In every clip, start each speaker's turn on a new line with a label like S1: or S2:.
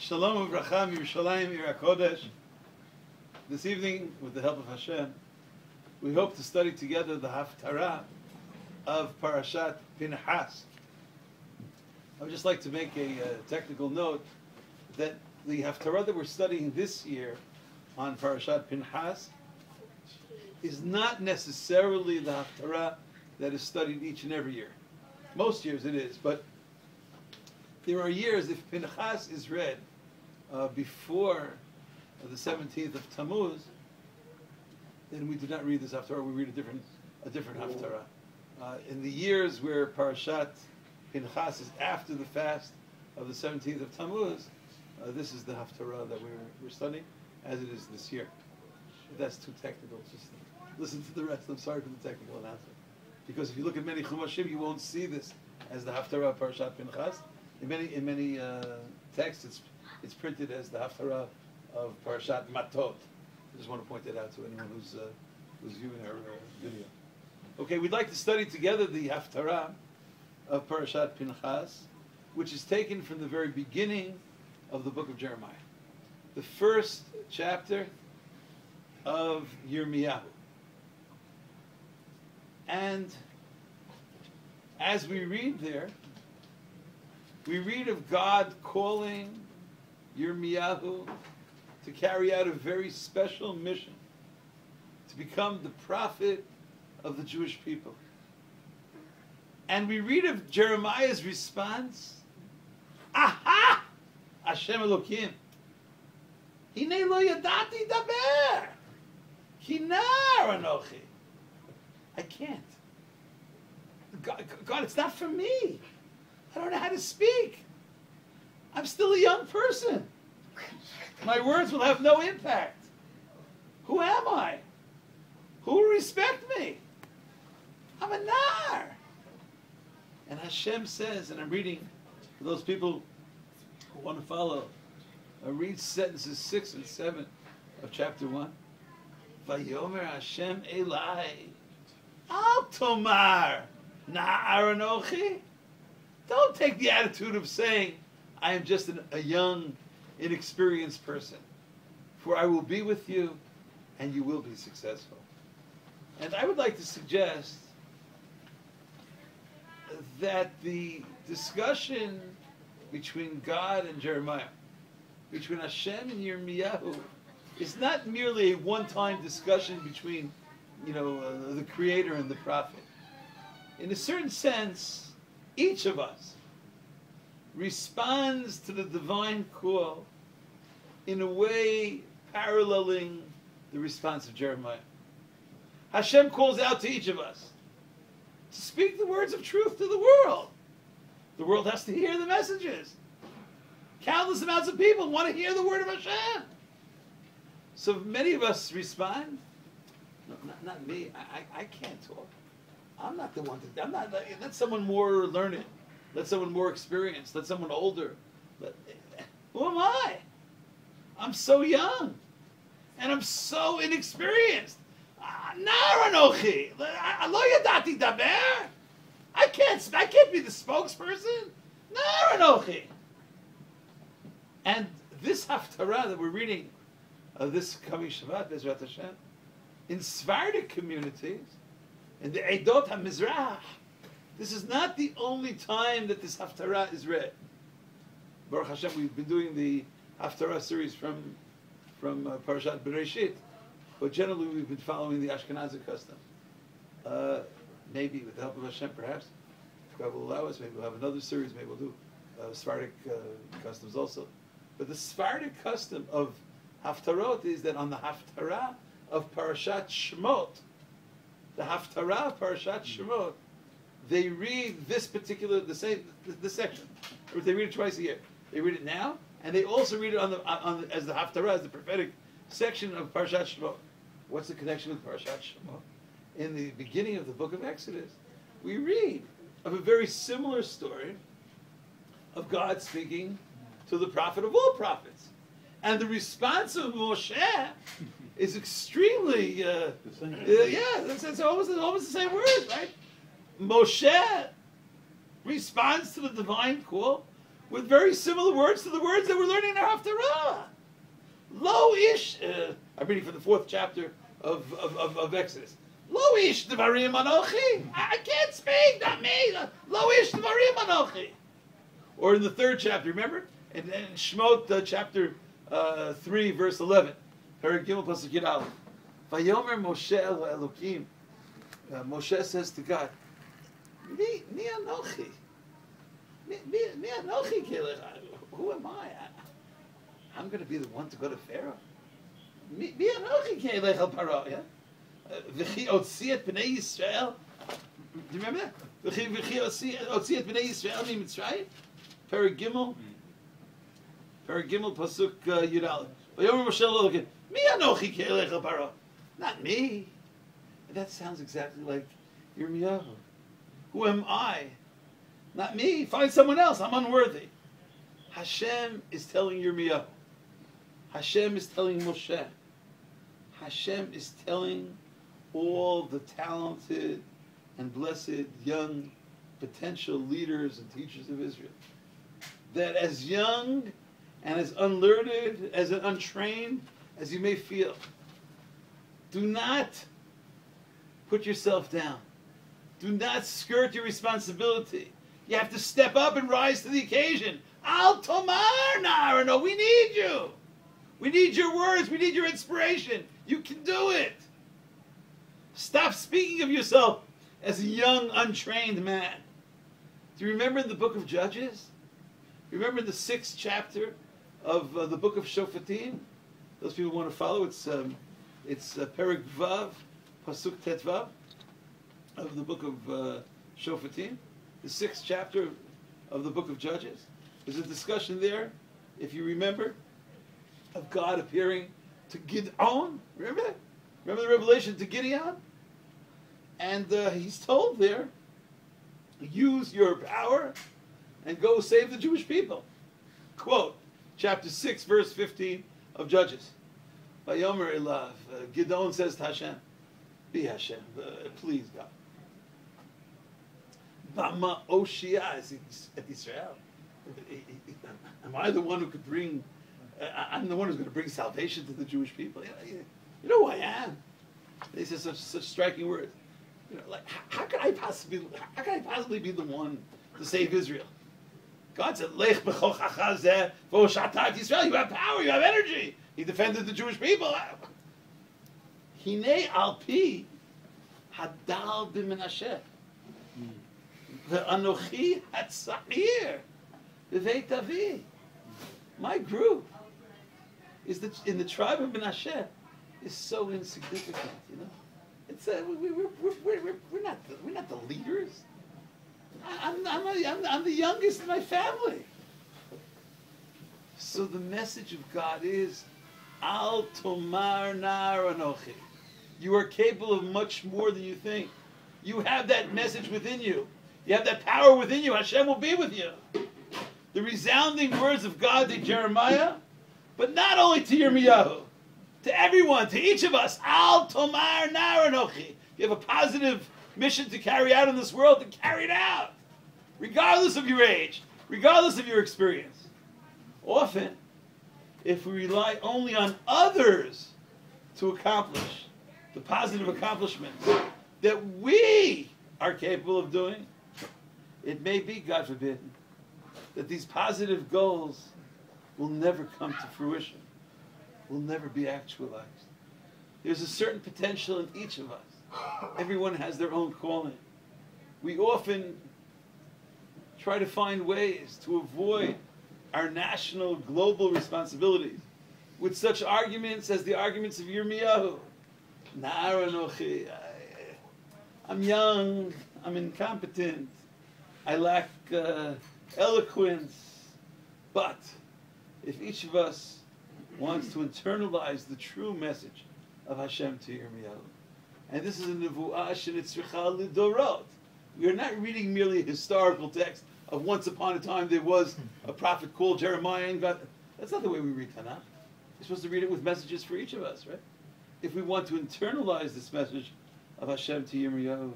S1: Shalom Uvracha Yerushalayim Ir HaKodesh. This evening, with the help of Hashem, we hope to study together the Haftarah of Parshat Pinchas. I would just like to make a technical note that the Haftarah that we're studying this year on Parshat Pinchas is not necessarily the Haftarah that is studied each and every year. Most years it is, but there are years if Pinchas is read before the 17th of Tammuz, then we do not read this Haftarah, we read a different Haftarah. In the years where Parshat Pinchas is after the fast of the 17th of Tammuz, this is the Haftarah that we're studying, as it is this year. If that's too technical, just listen to the rest. I'm sorry for the technical announcement. Because if you look at many Chumashim, you won't see this as the Haftarah of Parshat Pinchas. In many texts, it's printed as the Haftarah of Parshat Matot. I just want to point that out to anyone who's viewing our video. Okay, we'd like to study together the Haftarah of Parshat Pinchas, which is taken from the very beginning of the book of Jeremiah, the first chapter of Yirmiyahu. And as we read there, we read of God calling Yirmiyahu to carry out a very special mission, to become the prophet of the Jewish people. And we read of Jeremiah's response, Aha! Hashem Elokim. Hine lo yadati daber. Kinar anochi. I can't. God, it's not for me. I don't know how to speak. I'm still a young person. My words will have no impact. Who am I? Who will respect me? I'm a nar. And Hashem says, and I'm reading for those people who want to follow, I read sentences 6 and 7 of chapter 1. Vayomer Hashem Elai. Al Tomar Na'ar Anochi. Don't take the attitude of saying, I am just a young, inexperienced person. For I will be with you, and you will be successful. And I would like to suggest that the discussion between God and Jeremiah, between Hashem and Yirmiyahu, is not merely a one-time discussion between, the Creator and the prophet. In a certain sense, each of us responds to the divine call in a way paralleling the response of Jeremiah. Hashem calls out to each of us to speak the words of truth to the world. The world has to hear the messages. Countless amounts of people want to hear the word of Hashem. So many of us respond, no, not me, I can't talk. I'm not the one to, let someone more learned, let someone more experienced, let someone older. Who am I? I'm so young, and I'm so inexperienced. Naranochi, lo yadati daber. I can't be the spokesperson. Naranochi. And this Haftarah that we're reading, this coming Shabbat, Bezrat Hashem, in Sephardic communities, in the Eidot HaMizrach, this is not the only time that this Haftarah is read. Baruch Hashem, we've been doing the Haftarah series from Parashat Bereshit, but generally we've been following the Ashkenazi custom. Maybe with the help of Hashem, perhaps, if God will allow us, maybe we'll have another series, maybe we'll do Sephardic customs also. But the Sephardic custom of Haftarot is that on the Haftarah of Parashat Shemot, the Haftarah of Parashat Shemot, they read this particular, this section. They read it twice a year. They read it now, and they also read it as the Haftarah, as the prophetic section of Parashat Shemot. What's the connection with Parashat Shemot? In the beginning of the book of Exodus, we read of a very similar story of God speaking to the prophet of all prophets. And the response of Moshe is extremely, it's almost the same word, right? Moshe responds to the divine call with very similar words to the words that we're learning in our Haftarah. Lo ish, I'm reading from the 4th chapter of Exodus. Lo ish devarim anochi. I can't speak, not me. Lo ish devarim anochi. Or in the 3rd chapter, remember? In Shemot chapter 3, verse 11. Perek Gimel pasuk Yud Aleph. Vayomer Moshe el Elokim. Moshe says to God, Mi anochi. Mi anochi kelech. Who am I? I'm going to be the one to go to Pharaoh. Mi anochi kelech el Paro. V'chi otzi et bnei Yisrael. Do you remember that? V'chi otzi et bnei Yisrael mi Mitzrayim. Perek Gimel pasuk Yud Aleph. Vayomer Moshe el Elokim. Mi anochi kelech el Paro. Not me. And that sounds exactly like Yirmiyahu. Who am I? Not me. Find someone else. I'm unworthy. Hashem is telling Yirmiyahu. Hashem is telling Moshe. Hashem is telling all the talented and blessed young potential leaders and teachers of Israel that as young and as unlearned, as untrained as you may feel, do not put yourself down. Do not skirt your responsibility. You have to step up and rise to the occasion. Al tomar narano. We need you. We need your words. We need your inspiration. You can do it. Stop speaking of yourself as a young, untrained man. Do you remember in the book of Judges? Remember the 6th chapter of the book of Shofatim? Those people want to follow. It's Perek Vav, Pasuk Tetvav, of the book of Shofatim, the 6th chapter of the book of Judges. There's a discussion there, if you remember, of God appearing to Gideon. Remember that? Remember the revelation to Gideon? And he's told there, use your power and go save the Jewish people. Quote, chapter 6, verse 15 of Judges. Vayomer elav. Gideon says to Hashem, be Hashem, please God. Bama Oshia at Israel. Am I the one who could bring? I'm the one who's going to bring salvation to the Jewish people. You know who I am. They say such striking words. You know, like how could I possibly be the one to save Israel? God said, "Lech b'chochachah v'oshatat Yisrael." You have power. You have energy. He defended the Jewish people. Hinei alpi hadal b'menashe ve'anochi hatzahir b'veit avi. My group is in the tribe of Menashe is so insignificant. You know, it's we're not the leaders. I'm the youngest in my family. So the message of God is, Al tomar nar anochi. You are capable of much more than you think. You have that message within you. You have that power within you. Hashem will be with you. The resounding words of God to Jeremiah, but not only to Yirmiyahu, to everyone, to each of us. Al tomar nar anochi. You have a positive mission to carry out in this world, to carry it out, regardless of your age, regardless of your experience. Often, if we rely only on others to accomplish the positive accomplishments that we are capable of doing, it may be, God forbid, that these positive goals will never come to fruition, will never be actualized. There's a certain potential in each of us. Everyone has their own calling. We often try to find ways to avoid our national, global responsibilities with such arguments as the arguments of Yirmiyahu. Nar anochi, I'm young, I'm incompetent, I lack eloquence. But if each of us wants to internalize the true message of Hashem to Yirmiyahu, and this is a nevuah shenitzricha lidorot, we are not reading merely a historical text of once upon a time there was a prophet called Jeremiah and God. That's not the way we read Tanakh. We're supposed to read it with messages for each of us, right? If we want to internalize this message of Hashem to Yirmiyahu,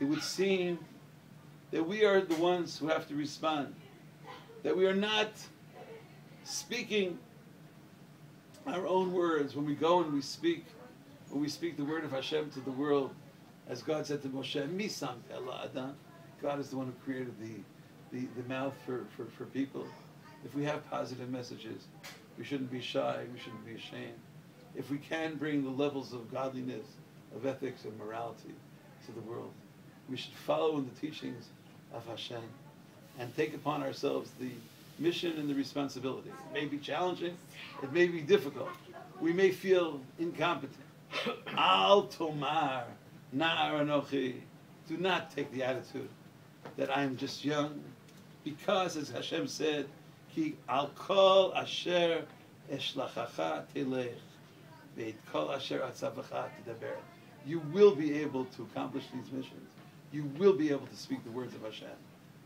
S1: it would seem that we are the ones who have to respond that we are not speaking our own words when we go and we speak the word of Hashem to the world, as God said to Moshe, Misam Ela Adam. God is the one who created the mouth for people. If we have positive messages, we shouldn't be shy, we shouldn't be ashamed. If we can bring the levels of godliness, of ethics and morality to the world, we should follow in the teachings of Hashem and take upon ourselves the mission and the responsibility. It may be challenging, it may be difficult. We may feel incompetent. Al Tomar Na'ar Anochi. Do not take the attitude that I am just young, because as Hashem said, Ki al kol asher eshlachacha telech, ve'et kol asher atzavacha tedaber. You will be able to accomplish these missions. You will be able to speak the words of Hashem.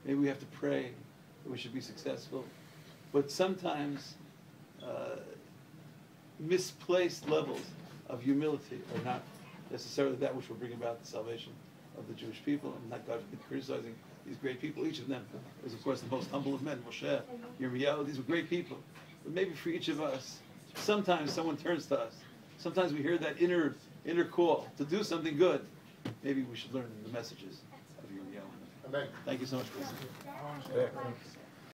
S1: Maybe we have to pray that we should be successful, but sometimes misplaced levels of humility are not necessarily that which will bring about the salvation of the Jewish people. I'm not God criticizing these great people. Each of them was, of course, the most humble of men. Moshe, Yirmiyahu, these were great people. But maybe for each of us, sometimes someone turns to us. Sometimes we hear that inner call to do something good. Maybe we should learn the messages of Yirmiyahu.
S2: Amen.
S1: Thank you so much for listening.